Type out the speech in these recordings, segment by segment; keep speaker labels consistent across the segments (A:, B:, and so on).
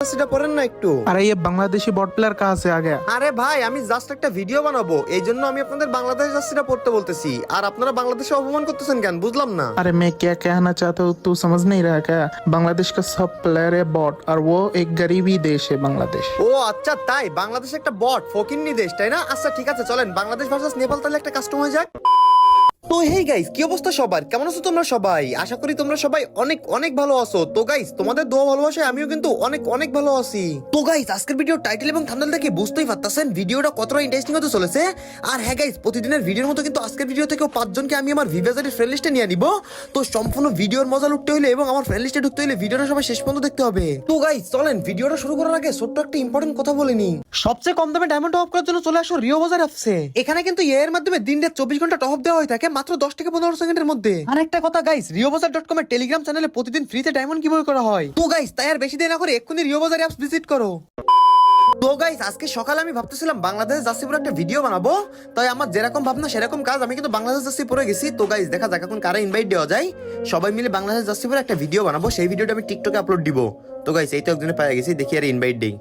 A: সেটা পড়েন না একটু।
B: अरे ये बांग्लादेशी बॉट प्लेयर कहाँ से आ गया?
A: আরে ভাই আমি জাস্ট একটা ভিডিও বানাবো, এই জন্য আমি আপনাদের বাংলাদেশ জার্সিটা পড়তে বলতেছি, আর আপনারা বাংলাদেশে অপমান করতেছেন কেন বুঝলাম না।
B: अरे मैं क्या कहना चाहता हूँ तू समझ नहीं रहा क्या? बांग्लादेश का सब प्लेयर है बॉट और वो एक गरीबी देश है बांग्लादेश।
A: ও আচ্ছা তাই, বাংলাদেশ একটা বট ফকিন্নি দেশ তাই না? আচ্ছা ঠিক আছে চলেন বাংলাদেশ ভার্সেস নেপাল তাহলে একটা কাস্টম হয়ে যাক। তো হেই গাইস, কি অবস্থা সবার, কেমন আছো তোমরা সবাই? আশা করি তোমরা সবাই অনেক অনেক ভালো আছো। তো গাইস তোমাদের দোয়া ভালোবাসায় আমিও কিন্তু অনেক অনেক ভালো আছি। তো গাইস আজকের ভিডিও টাইটেল এবং থাম্বনেল দেখে বুঝতেই পারতাছেন ভিডিওটা কতটা ইন্টারেস্টিং হতে চলেছে। আর হ্যাঁ গাইস, প্রতিদিনের ভিডিওর মতো কিন্তু আজকের ভিডিও থেকেও 5 জনকে আমি আমার ভিভাজারের ফ্রেন্ড লিস্টে নিয়ে নিব। তো সম্পূর্ণ ভিডিওর মজা লুটতে হলে এবং আমার ফ্রেন্ড লিস্টে ঢুকতে হলে ভিডিওটা সবাই শেষ পর্যন্ত দেখতে হবে। তো গাইস চলেন ভিডিওটা শুরু করার আগে ছোট্ট একটা ইম্পর্টেন্ট কথা বলে নিই। সবচেয়ে কম দামে ডায়মন্ড টপ করার জন্য চলে আসো রিও বাজার অ্যাপসে। এখানে কিন্তু এর মাধ্যমে দিন রাত 24 ঘন্টা টপ দেওয়া হয়ে থাকে মাত্র 10 থেকে 15 সেকেন্ডের মধ্যে। আরেকটা কথা গাইস, riobazar.com এর টেলিগ্রাম চ্যানেলে প্রতিদিন ফ্রিতে ডায়মন্ড কিভাবে করা হয়। তো গাইস তাই আর বেশি দেরি না করে এক্ষুনি রিও বাজার অ্যাপস ভিজিট করো। তো গাইস আজকে সকালে আমি ভাবতেছিলাম বাংলাদেশ জার্সি পরে একটা ভিডিও বানাবো, তাই আমার যেরকম ভাবনা সেরকম কাজ, আমি কিন্তু বাংলাদেশ জার্সি পরে গেছি। তো গাইস দেখা যাক এখন কারা ইনভাইট দেওয়া যায়, সবাই মিলে বাংলাদেশ জার্সি পরে একটা ভিডিও বানাবো, সেই ভিডিওটা আমি টিকটকে আপলোড দিব। তো গাইস এই তো একজনে পেয়ে গেছি, দেখি আর ইনভাইট দেই।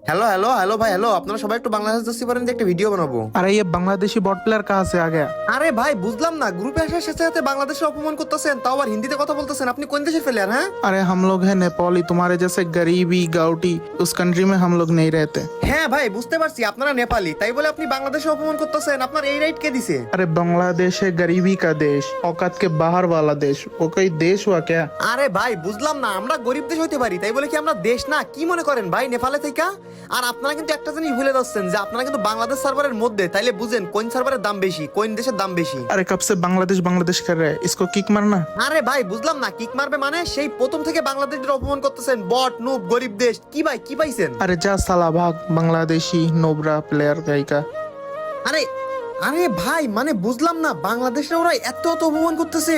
A: হ্যালো হ্যালো হ্যালো ভাই, হ্যালো, আপনারা সবাই একটু বাংলাদেশ জার্সি পরেন যে একটা ভিডিও বানাবো।
B: अरे ये बांग्लादेशी बॉट प्लेयर कहाँ से आ गया?
A: আরে ভাই বুঝলাম না, গ্রুপে আসার সাথে সাথে বাংলাদেশের অপমান করতেছেন, তাও আবার হিন্দিতে কথা বলতেছেন। আপনি কোন দেশের প্লেয়ার? হ্যাঁ
B: अरे हम लोग हैं नेपाली, तुम्हारे जैसे गरीबी गाउटी उस कंट्री में हम लोग नहीं रहते।
A: হ্যাঁ ভাই বুঝতে পারছি আপনারা নেপালি, তাই বলে আপনি বাংলাদেশে অপমান করতেছেন। আপনার এই রাইট কে দিছে?
B: अरे बांग्लादेश है गरीबी का देश, औकात के बाहर वाला देश। वो कोई देश हुआ क्या?
A: আরে ভাই বুঝলাম না, আমরা গরিব দেশ হইতে পারি তাই বলে কি আমরা দেশ না? কি মনে করেন ভাই নেপালে থেকে? আর আপনারা কিন্তু একটা জিনিস ভুলে যাচ্ছেন যে আপনারা কিন্তু বাংলাদেশ সার্ভারের মধ্যে, তাইলে বুঝেন কোন সার্ভারের দাম বেশি, কোন দেশের দাম বেশি।
B: अरे कब से बांग्लादेश बांग्लादेश कर रहे हैं, इसको किक मारना।
A: আরে ভাই বুঝলাম না, কিক মারবে মানে? সেই প্রথম থেকে বাংলাদেশের অপমান করতেছেন, বট নুব গরিব দেশ। কি ভাই কি পাইছেন?
B: अरे जा साला भाग, बांग्लादेशी नोबरा प्लेयर गाय का।
A: আরে আরে ভাই মানে বুঝলাম না, বাংলাদেশে ওরা এত এত অপমান করতেছে।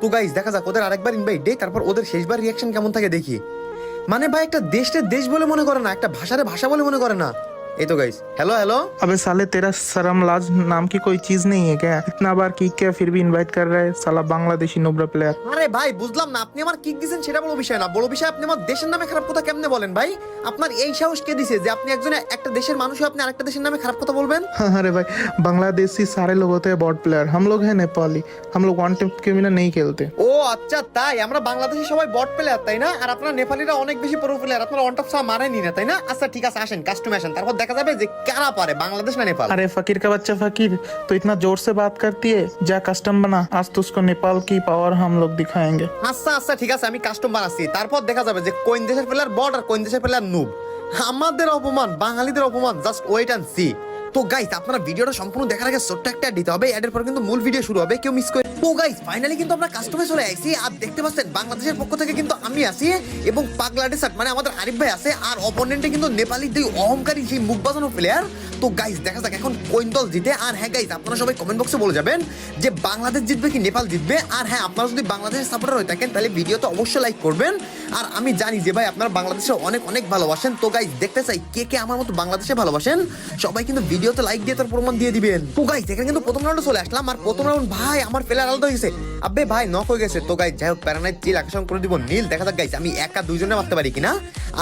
A: তো গাইস দেখা যাক ওদের আরেকবার ইনভাইট দেই, তারপর ওদের শেষবার রিয়াকশন কেমন থাকে দেখি। মানে ভাই একটা দেশকে দেশ বলে মনে করে না, একটা ভাষারে ভাষা বলে মনে করে না। এই তো গাইস হ্যালো হ্যালো।
B: अबे साले तेरा शर्म लाज नाम की कोई चीज नहीं है क्या? इतना बार किक किया फिर भी इनवाइट कर रहा है साला बांग्लादेशी नोबरा प्लेयर।
A: আরে ভাই বুঝলাম না, আপনি আমার কিক দিয়েছেন সেটা বড় বিষয় না, বড় বিষয় আপনি আমার দেশের নামে খারাপ কথা কেমনে বলেন ভাই? আপনার এই সাহস কে দিছে যে আপনি একজন একটা দেশের মানুষ হয়ে আপনি আরেকটা দেশের নামে খারাপ কথা বলবেন?
B: अरे भाई बांग्लादेशी सारे लोग होते हैं बॉट प्लेयर, हम लोग हैं नेपाली, हम लोग वन टिप के बिना नहीं खेलते।
A: ও আচ্ছা তাই, আমরা বাংলাদেশি সবাই বট প্লেয়ার তাই না? আর আপনারা নেপালিরা অনেক বেশি প্রো প্লেয়ার, আপনারা অন টপ সা মারেনি না তাই না? আচ্ছা ঠিক আছে আসেন কাস্টমে আসেন, তারপর দেখা যাবে যে কারা পারে বাংলাদেশ না নেপাল।
B: अरे फकीर का बच्चा फकीर, तो इतना जोर से बात करती है, जा कस्टम बना, आज तो उसको नेपाल की पावर हम लोग दिखाएंगे।
A: আচ্ছা আচ্ছা ঠিক আছে আমি কাস্টম বানাচ্ছি, তারপর দেখা যাবে যে কোন দেশের প্লেয়ার বট আর কোন দেশের প্লেয়ার নুব। আমাদের অপমান, বাঙালিদের অপমান, জাস্ট ওয়েট এন্ড সি। তো গাইস আপনারা ভিডিওটা সম্পূর্ণ দেখার আগে ছোট্ট একটা অ্যাড দিতে হবে, অ্যাডের পর কিন্তু মূল ভিডিও শুরু হবে, কেউ মিস করে। তো গাইস ফাইনালি কিন্তু আমরা কাস্টমে চলে আসছি, আর দেখতে পাচ্ছেন বাংলাদেশের পক্ষ থেকে কিন্তু আমি আছি এবং পাগলা ডেসার্ট মানে আমাদের আরিফ ভাই আছে, আর অপোনেন্টে কিন্তু নেপালি দুই অহংকারী সেই মুখ বাজানো প্লেয়ার। তো গাইস দেখা যাক এখন কোন দল জিতে। আর হ্যাঁ গাইস আপনারা সবাই কমেন্ট বক্সে বলে যাবেন যে বাংলাদেশ জিতবে কি নেপাল জিতবে। আর হ্যাঁ আপনারা যদি বাংলাদেশের সাপোর্টার হয়ে থাকেন তাহলে ভিডিওতে অবশ্যই লাইক করবেন। আর আমি জানি যে ভাই আপনারা বাংলাদেশে অনেক অনেক ভালোবাসেন। তো গাইস দেখতে চাই কে কে আমার মতো বাংলাদেশে ভালোবাসেন, সবাই কিন্তু ভিডিওতে লাইক দিয়ে তার প্রমাণ দিয়ে দিবেন। তো গাইস এখানে কিন্তু প্রথম রাউন্ডে চলে আসলাম, আর প্রথম রাউন্ড ভাই আমার প্লেয়ার আলাদা হয়ে গেছে, আবে ভাই নক হয়ে গেছে। তো গাইস যাই হোক প্যারানাইট চিল আকর্ষণ করে দিব নীল, দেখা যাক গাইস আমি একা দুইজনে মারতে পারি কিনা।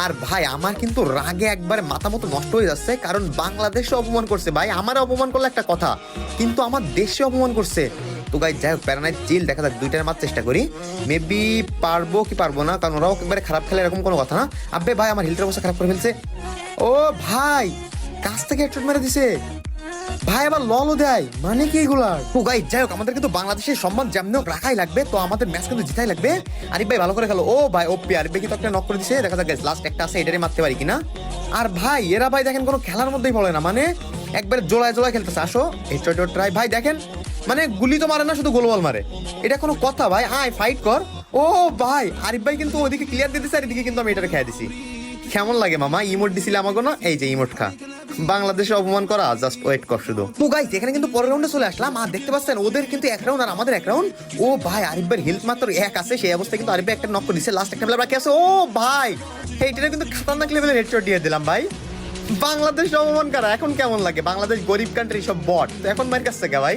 A: আর ভাই আমার কিন্তু রাগে একবারে মাথা মতো নষ্ট হয়ে যাচ্ছে, কারণ বাংলাদেশে অপমান করছে ভাই, আমার অপমান করলে একটা কথা, কিন্তু আমার দেশে অপমান করছে। তো গাইস যাই হোক প্যারানাইট চিল, দেখা যাক দুইটার মার চেষ্টা করি, মেবি পারবো কি পারবো না, কারণ ওরাও একবারে খারাপ খেলে এরকম কোনো কথা না। আবে ভাই আমার হিলটার অবস্থা খারাপ করে ফেলছে। ও ভাই কাছ থেকে হেডশট মেরে দিছে ভাই, আবার ললও দেয়, মানে কি এগুলা? তো গাইস যাই হোক আমাদের কিন্তু বাংলাদেশের সম্মান যেমন হোক রাখাই লাগবে, তো আমাদের ম্যাচ কিন্তু জিতাই লাগবে। আরিফ ভাই ভালো করে খেলো। ও ভাই ওপি আরিফ ভাই কিন্তু একটা নক করে দিছে, দেখা যাক গাইস লাস্ট একটা আছে, এটারে মারতে পারি কিনা। আর ভাই এরা ভাই দেখেন কোনো খেলার মধ্যেই পড়ে না, মানে একবারে জোড়ায় জোড়ায় খেলতেছে। আসো হেডশট ট্রাই ভাই, দেখেন মানে গুলি তো মারে না, শুধু গোলবল মারে, এটা কোনো কথা ভাই? আয় ফাইট কর। ও ভাই আরিফ ভাই কিন্তু ওদিকে ক্লিয়ার দিয়ে দিছে, আর এদিকে কিন্তু আমি এটারে খেয়ে দিছি। কেমন লাগে মামা? ইমোট দিছিলে আমাকে না, এই যে ইমোট খা। বাংলাদেশে অপমান করা, জাস্ট ওয়েট কর শুধু। তো গাইস এখানে কিন্তু পরের রাউন্ডে চলে আসলাম, আর দেখতে পাচ্ছেন ওদের কিন্তু এক রাউন্ড আর আমাদের এক রাউন্ড। ও ভাই আরিফ ভাই হেলথ মাত্র এক আছে, সেই অবস্থায় কিন্তু আরিফ ভাই একটা নক করে দিছে, লাস্ট একটা প্লেয়ার বাকি আছে। ও ভাই এইটা কিন্তু খতরনাক লেভেলের হেডশট দিয়ে দিলাম ভাই। বাংলাদেশ অপমান করা এখন কেমন লাগে? বাংলাদেশ গরিব কান্ট্রি, সব বট, তো এখন মার কাছে ভাই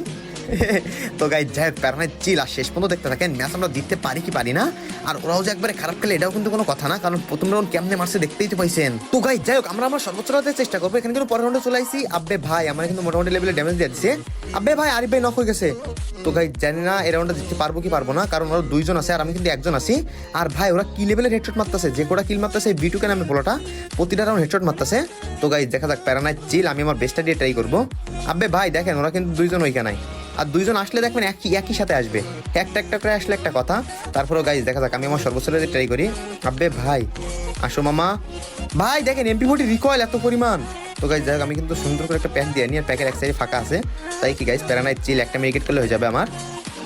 A: তো গাইস যাই হোক প্যারা নাই, চিল। আর শেষ পর্যন্ত দেখতে থাকেন ম্যাচ আমরা জিততে পারি কি পারি না। আর ওরাও যে একবারে খারাপ খেলে এটাও কিন্তু কোনো কথা না, কারণ প্রথম রাউন্ড কেমনে মারছে দেখতেই তো পাইছেন। তো গাইস যাই হোক আমরা আমার সর্বোচ্চ রাখতে চেষ্টা করবো। এখানে কিন্তু পরের রাউন্ডে চলে আইছি। আব্বে ভাই আমার কিন্তু মোটামুটি লেভেলে ড্যামেজ দিয়ে দিচ্ছে। আব্বে ভাই আরিফ ভাই নক হয়ে গেছে। তো গাইস জানি না এই রাউন্ডটা জিততে পারবো কি পারবো না, কারণ ওরা দুইজন আছে আর আমি কিন্তু একজন আছি। আর ভাই ওরা কি লেভেলের হেডশট মারতেছে, যে কোটা কিল মারতেছে বিটুকে নামে পোলাটা, প্রতিটা রাউন্ড হেডশট মারতেছে। তো গাইস দেখা যাক, প্যারা নাই, চিল। আমি আমার বেস্টটা দিয়ে ট্রাই করবো। আব্বে ভাই দেখেন ওরা কিন্তু দুইজন ওইখানে, আর দুইজন আসলে দেখবেন একই সাথে আসবে, একটা করে আসলে একটা কথা। তারপরেও গাইস দেখা যাক, আমি আমার সর্বোচ্চ ট্রাই করি। আব্বে ভাই আসো মামা। ভাই দেখেন MP40 রিকয়েল এত পরিমাণ। তো গাইস যাই হোক আমি কিন্তু সুন্দর করে একটা প্যাক দিয়ে নিই, আর প্যাকের এক সাইডে ফাঁকা আছে, তাই কি গাইস প্যারা নাই, চিল। একটা মেডিকেট করলে হয়ে যাবে আমার।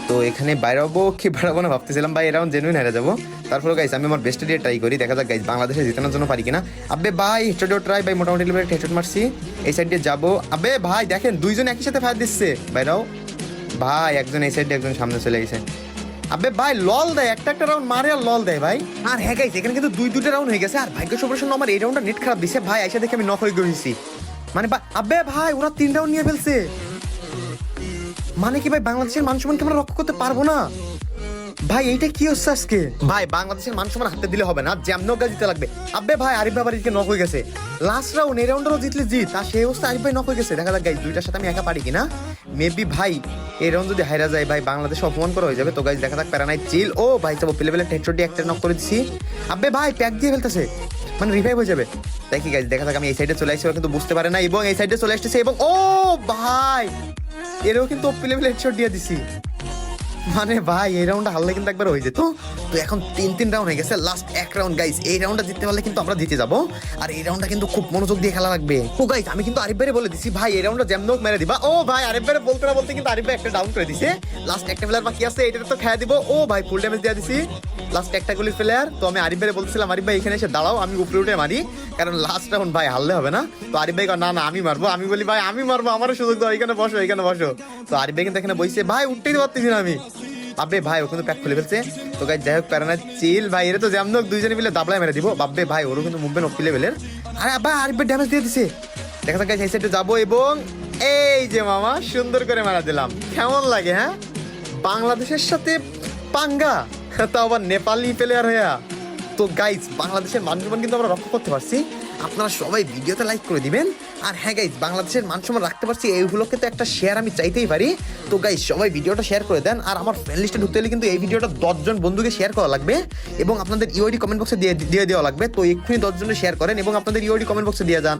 A: তো এখানে বাইরাবো কি বাড়াবো না ভাবতেছিলাম, ভাই এরাউন্ড জেনুইন হেরে যাবো। তারপরে গাইস আমি আমার বেস্ট দিয়ে ট্রাই করি, দেখা যাক গাইস বাংলাদেশে জিতানোর জন্য পারি কিনা। আব্বে ভাই হেডশটও ট্রাই, ভাই মোটামুটি লেভেলে হেডশট মারছি। এই সাইড দিয়ে যাবো। আব্বে ভাই দেখেন দুইজন একই সাথে ফায়ার দিচ্ছে বাইরাও। ভাই একজন এই সাইড দিয়ে একজন সামনে চলে গেছে। আবে ভাই লল দেয়, একটা রাউন্ড মারে আর লল দেয় ভাই। আর হ্যাঁ গাইস এখানে কিন্তু দুইটা রাউন্ড হয়ে গেছে। আর ভাগ্য সবরেশন আমার এই রাউন্ডটা নেট খারাপ দিছে ভাই, এসে দেখে আমি নক হয়ে গেছি। মানে আবে ভাই ওরা 3 রাউন্ড নিয়ে ফেলছে, মানে কি ভাই বাংলাদেশের মান সম্মানকে আমরা রক্ষা করতে পারবো না ভাই? এইটা কি হচ্ছে আজকে ভাই? বাংলাদেশের মান সম্মান হাতে দিলে হবে না, যেমন জিতে লাগবে। আব্বে ভাই আরিফ ভাই বাড়িকে নক হয়ে গেছে লাস্ট রাউন্ড, এই রাউন্ডও জিতলে জিত। আর সেই অবস্থা আরিফ ভাই নক হয়ে গেছে। দেখা যাক গাইস দুইটার সাথে আমি একা পারি কিনা। মেবি ভাই এই রাউন্ড যদি হাইরা যায় ভাই বাংলাদেশ অপমান করা হয়ে যাবে। তো গাইস দেখা যাক, প্যারা নাই, চিল। ও ভাই চাবো প্লেবেলে হেডশট দিয়ে একটা নক করে দিছি। আব্বে ভাই প্যাক দিয়ে ফেলতেছে, মানে রিভাইভ হয়ে যাবে। দেখি গাইস দেখা যাক, আমি এই সাইডে চলে আসছি, ওরা কিন্তু বুঝতে পারে না, এবং এই সাইডে চলে আসতেছে। এবং ও ভাই এরও কিন্তু প্লেবেলে হেডশট দিয়ে দিছি। মানে ভাই এই রাউন্ডটা হারলে কিন্তু একবার হয়ে যেত। তো এখন 3 রাউন্ড হয়ে গেছে, লাস্ট এক রাউন্ড গাইস। এই রাউন্ডটা জিততে পারলে কিন্তু আমরা জিতে যাবো। আর এই রাউন্ডটা কিন্তু খুব মনোযোগ দিয়ে খেলা লাগবে। তো গাইস আমি কিন্তু আরিফ ভাইরে বলে দিছি ভাই এই রাউন্ডটা যেমন মেরে দিবা। ও ভাই আরিফ ভাইরে বলতে না বলতে কিন্তু আরিফ ভাই একটা ডাউন করে দিছে। লাস্ট একটা প্লেয়ার বাকি আছে, এটা তো খেয়ে দিব। ও ভাই ফুল ড্যামেজ দিয়ে দিছি, লাস্ট একটা গুলি প্লেয়ার। তো আমি আরিফ ভাইরে বলছিলাম আরিফ ভাই এখানে এসে দাঁড়াও, আমি উপরে উঠে মারি, কারণ লাস্ট রাউন্ড ভাই হারলে হবে না। তো আরিফ ভাই না আমি মারবো। আমি বলি ভাই আমি মারবো, আমারও সুযোগ দাও, এখানে বসো এখানে বসো। তো আরিফ ভাই কিন্তু এখানে বসে, ভাই উঠতেই পারতেছি না আমি। আব্বে ভাই ও কিন্তু প্যাক খুলে ফেলছে। তো গাইস যাই হোক প্যারা না, চিল। ভাই এরা তো যেমন দুইজনে মিলে দাবলায় মেরে দিব। বাব্বে ভাই ওরও কিন্তু মুভমেন্ট অফ লেভেলের। আরে ভাই আরিফ ভাই ড্যামেজ দিয়ে দিছে। দেখা যাক গাইস এই সাইডে যাবো, এবং এই যে মামা সুন্দর করে মারা দিলাম। কেমন লাগে হ্যাঁ বাংলাদেশের সাথে পাঙ্গা, তাও আবার নেপালি প্লেয়ার হইয়া। তো গাইস বাংলাদেশের মান সম্মান কিন্তু আমরা রক্ষা করতে পারছি। আপনারা সবাই ভিডিওতে লাইক করে দিবেন। আর হ্যাঁ গাইস বাংলাদেশের মান সম্মান রাখতে পারছি, এইগুলোকে তো একটা শেয়ার আমি চাইতেই পারি। তো গাইস সবাই ভিডিওটা শেয়ার করে দেন। আর আমার ফ্রেন্ড লিস্টে ঢুকতে হলে কিন্তু এই ভিডিওটা 10 জন বন্ধুকে শেয়ার করা লাগবে, এবং আপনাদের ইউআইডি কমেন্ট বক্সে দিয়ে দেওয়া লাগবে। তো এক্ষুনি 10 জনের শেয়ার করেন এবং আপনাদের ইউআইডি কমেন্ট বক্সে দিয়ে যান।